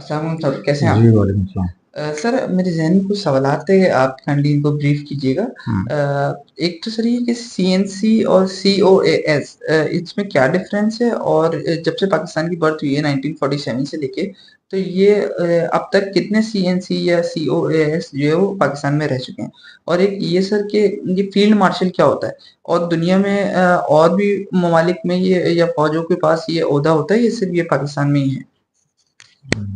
अस्सलाम वालेकुम सर, कैसे हैं आप? जी, वालेकुम सलाम। सर मेरे ज़हन में कुछ सवालात थे, आप काइंडली इनको ब्रीफ कीजिएगा। हुँ। एक तो सर ये कि सीएनसी और सीओएएस इसमें क्या डिफ़रेंस है? और जब से पाकिस्तान की बर्थ हुई है 1947 से लेके, तो ये अब तक कितने सीएनसी या सीओएएस जो है वो पाकिस्तान में रह चुके हैं? और एक ये सर कि ये फ़ील्ड मार्शल क्या होता है? और दुनिया में और भी ममालिक में ये या फ़ौजों के पास ये ओहदा होता है या सिर्फ़ ये पाकिस्तान में ही है? हुँ।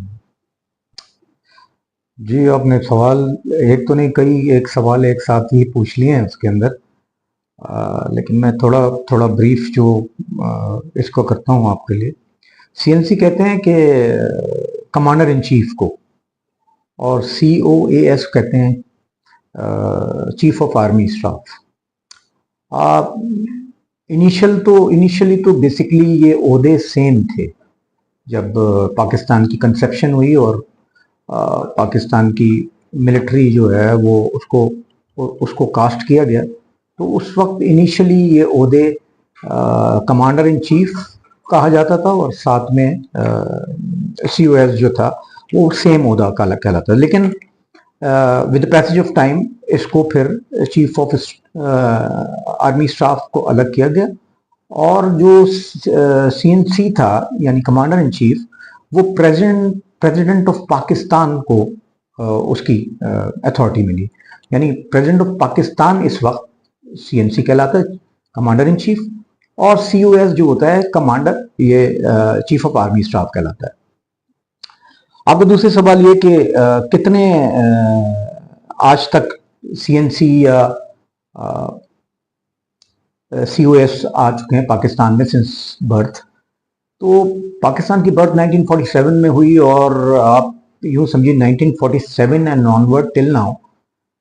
जी, आपने सवाल एक तो नहीं कई एक सवाल एक साथ ही पूछ लिए हैं उसके अंदर। लेकिन मैं थोड़ा थोड़ा ब्रीफ जो इसको करता हूँ आपके लिए। सीएनसी कहते हैं कि कमांडर इन चीफ को, और सीओएएस कहते हैं चीफ ऑफ आर्मी स्टाफ। आप इनिशियली तो बेसिकली ये ओहदे सेम थे। जब पाकिस्तान की कंसेप्शन हुई और पाकिस्तान की मिलिट्री जो है वो उसको कास्ट किया गया, तो उस वक्त इनिशियली ये ओहदे कमांडर इन चीफ कहा जाता था, और साथ में सीओएस जो था वो सेम ओहदा कहलाता था। लेकिन with the passage of time इसको फिर चीफ ऑफ आर्मी स्टाफ को अलग किया गया, और जो सीएनसी था यानी कमांडर इन चीफ, वो प्रेसिडेंट ऑफ पाकिस्तान को उसकी अथॉरिटी मिली। यानी प्रेसिडेंट ऑफ पाकिस्तान इस वक्त सीएनसी कहलाता है, कमांडर इन चीफ, और सीओएस जो होता है कमांडर, ये चीफ ऑफ आर्मी स्टाफ कहलाता है। अब दूसरे सवाल ये कि कितने आज तक सीएनसी या सीओएस आ चुके हैं पाकिस्तान में सिंस बर्थ। तो पाकिस्तान की बर्थ 1947 में हुई, और आप यूं समझिए 1947 एंड ऑनवर्ड टिल नाउ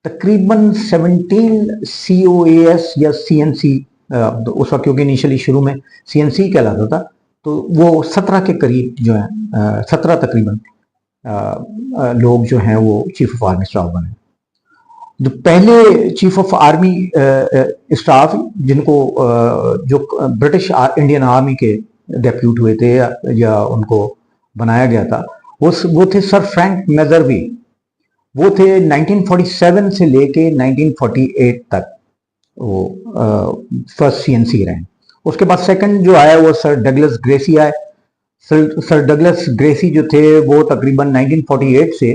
तकरीबन 17 सीओएस या सीएनसी, उस वक्त क्योंकि इनिशियली शुरू में सीएनसी कहलाता था, तो वो 17 के करीब जो है 17 तकरीबन लोग जो हैं वो चीफ ऑफ आर्मी स्टाफ बने। जो पहले चीफ ऑफ आर्मी स्टाफ जिनको जो ब्रिटिश इंडियन आर्मी के डेप्यूट हुए थे या उनको बनाया गया था, वो थे सर फ्रैंक मेजरवी। वो थे 1947 से लेके 1948 तक वो फर्स्ट सीएनसी रहे। उसके बाद सेकंड जो आया वो सर डगलस ग्रेसी आए। सर डगलस ग्रेसी जो थे वो तकरीबन 1948 से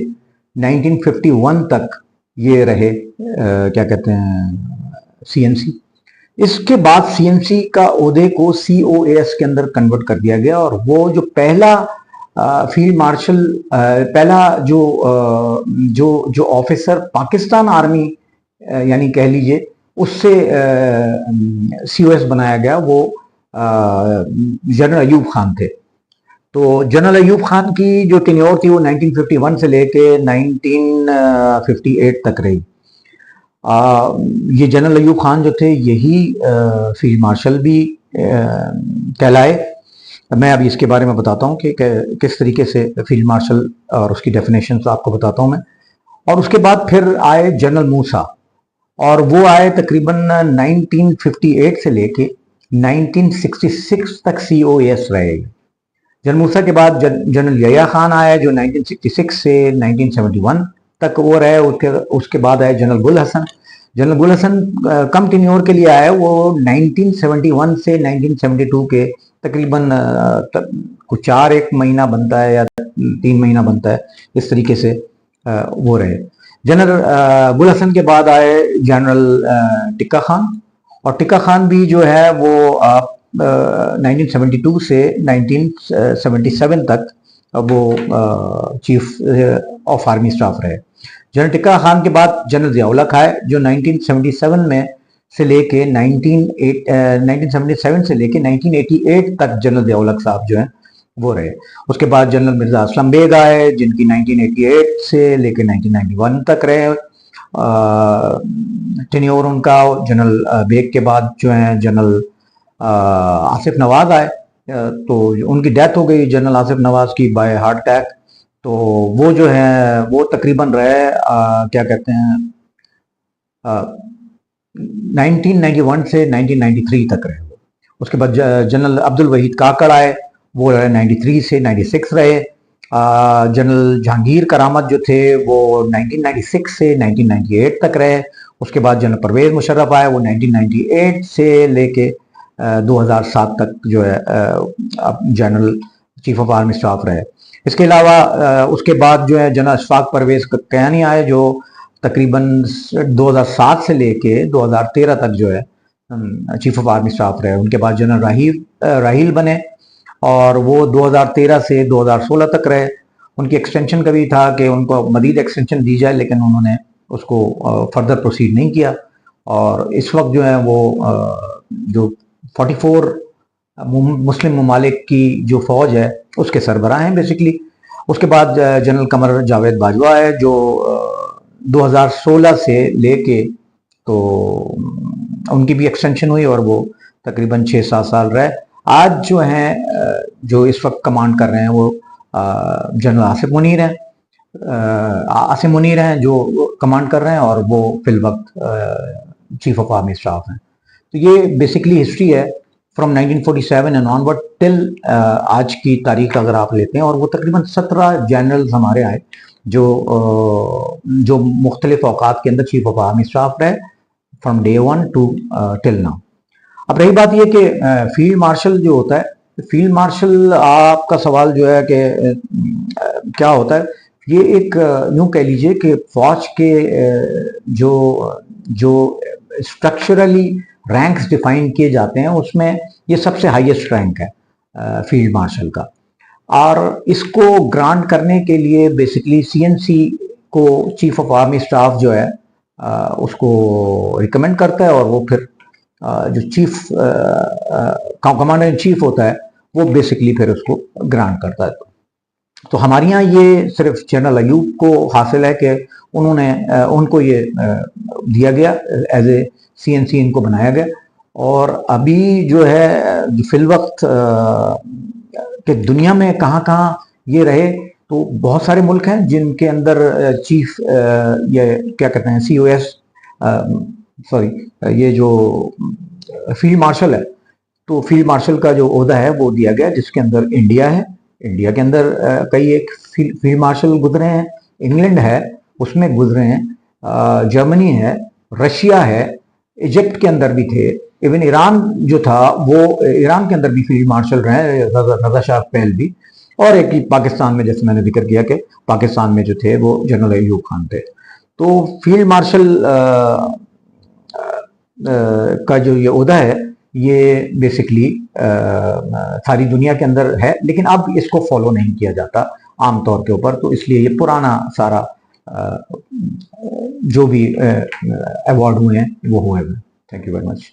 1951 तक ये रहे क्या कहते हैं सीएनसी। इसके बाद सीएनसी का ओहदे को सीओएस के अंदर कन्वर्ट कर दिया गया, और वो जो पहला फील्ड मार्शल, पहला जो ऑफिसर पाकिस्तान आर्मी यानी कह लीजिए उससे सीओएस बनाया गया, वो जनरल अयूब खान थे। तो जनरल अयूब खान की जो टेन्योर थी वो 1951 से लेके 1958 तक रही। ये जनरल अयूब खान जो थे यही फील्ड मार्शल भी कहलाए। मैं अभी इसके बारे में बताता हूँ कि किस तरीके से फील्ड मार्शल और उसकी डेफिनेशन आपको बताता हूँ मैं। और उसके बाद फिर आए जनरल मूसा, और वो आए तकरीबन 1958 से लेके 1966 तक सीओएस रहे। जनरल मूसा के बाद जनरल यहिया खान आया जो 1966 से 1971 तक वो रहे। उसके बाद आए जनरल गुल हसन। जनरल गुल हसन कम टेन्योर के लिए आए, वो 1971 से 1972 के तकरीबन कुछ 1 महीना बनता है या 3 महीना बनता है, इस तरीके से वो रहे। जनरल गुल हसन के बाद आए जनरल टिक्का खान, और टिक्का खान भी जो है वो 1972 से 1977 तक वो चीफ ऑफ आर्मी स्टाफ रहे। जनरल टिक्का खान के बाद जनरल जियाउल हक आए जो 1977 में से लेके 1977 से लेके 1988 तक जनरल जियाउल हक साहब जो हैं वो रहे। उसके बाद जनरल मिर्जा असलम बेग आए जिनकी 1988 से लेके 1991 तक रहे टेन्योर उनका। जनरल बेग के बाद जो है जनरल आसिफ नवाज आए, तो उनकी डेथ हो गई जनरल आसिफ नवाज की बाय हार्ट अटैक। तो वो जो है वो तकरीबन रहे क्या कहते हैं 1991 से 1993 तक रहे वो। उसके बाद जनरल अब्दुल वहीद काकड़ आए, वो रहे 93 से 96 रहे। जनरल जहांगीर करामत जो थे वो 1996 से 1998 तक रहे। उसके बाद जनरल परवेज मुशर्रफ आए, वो 1998 से लेके 2007 तक जो है general chief of army staff रहे। इसके अलावा उसके बाद जो है जनरल अशफाक परवेज कयानी आए, जो तकरीबन 2007 से लेके 2013 तक जो है चीफ ऑफ आर्मी स्टाफ रहे। उनके बाद जनरल राहील बने और वो 2013 से 2016 तक रहे। उनकी एक्सटेंशन का भी था कि उनको मजीद एक्सटेंशन दी जाए, लेकिन उन्होंने उसको फर्दर प्रोसीड नहीं किया। और इस वक्त जो है वो जो 44 मुस्लिम ममालिक की जो फौज है उसके सरबराह हैं बेसिकली। उसके बाद जनरल कमर जावेद बाजवा है, जो 2016 से लेके तो उनकी भी एक्सटेंशन हुई और वो तकरीबन 6-7 साल रहे। आज जो हैं जो इस वक्त कमांड कर रहे हैं वो जनरल आसिम मुनीर हैं जो कमांड कर रहे हैं, और वो फिल वक्त चीफ ऑफ आर्मी स्टाफ हैं। तो ये बेसिकली हिस्ट्री है फ्रॉम 1947 एंड ऑनवर्ड टिल आज की तारीख अगर आप लेते हैं। और वो तकरीबन 17 जनरल्स हमारे आए जो मुख्तलिफ औकात के अंदर चीफ ऑफ आर्मी स्टाफ रहे from day 1 to till now. अब रही बात ये कि फील्ड मार्शल जो होता है, फील्ड मार्शल आपका सवाल जो है कि क्या होता है, ये एक यूं कह लीजिए कि फौज के जो जो स्ट्रक्चरली रैंक्स डिफाइन किए जाते हैं उसमें ये सबसे हाईएस्ट रैंक है फील्ड मार्शल का। और इसको ग्रांट करने के लिए बेसिकली सीएनसी को चीफ ऑफ आर्मी स्टाफ जो है उसको रिकमेंड करता है, और वो फिर जो चीफ कमांडर इन चीफ होता है वो बेसिकली फिर उसको ग्रांट करता है। तो हमारे यहाँ ये सिर्फ जनरल अयूब को हासिल है कि उनको ये दिया गया एज ए सीएनसी, इनको बनाया गया। और अभी जो है फिल वक्त कि दुनिया में कहाँ कहाँ ये रहे, तो बहुत सारे मुल्क हैं जिनके अंदर चीफ ये क्या कहते हैं COS सॉरी ये जो फील्ड मार्शल है, तो फील्ड मार्शल का जो ओहदा है वो दिया गया, जिसके अंदर इंडिया है। इंडिया के अंदर कई एक फील्ड मार्शल गुजरे हैं, इंग्लैंड है उसमें गुजरे हैं, जर्मनी है, रशिया है, इजिप्ट के अंदर भी थे, इवन ईरान जो था वो ईरान के अंदर भी फील्ड मार्शल रहे, रजा शाह पहलवी। और एक पाकिस्तान में जैसे मैंने जिक्र किया कि पाकिस्तान में जो थे वो जनरल अयूब खान थे। तो फील्ड मार्शल का जो ये ओहदा है ये बेसिकली सारी दुनिया के अंदर है, लेकिन अब इसको फॉलो नहीं किया जाता आमतौर के ऊपर। तो इसलिए ये पुराना सारा जो भी अवार्ड हुए हैं वो हुए हैं। Thank you very much.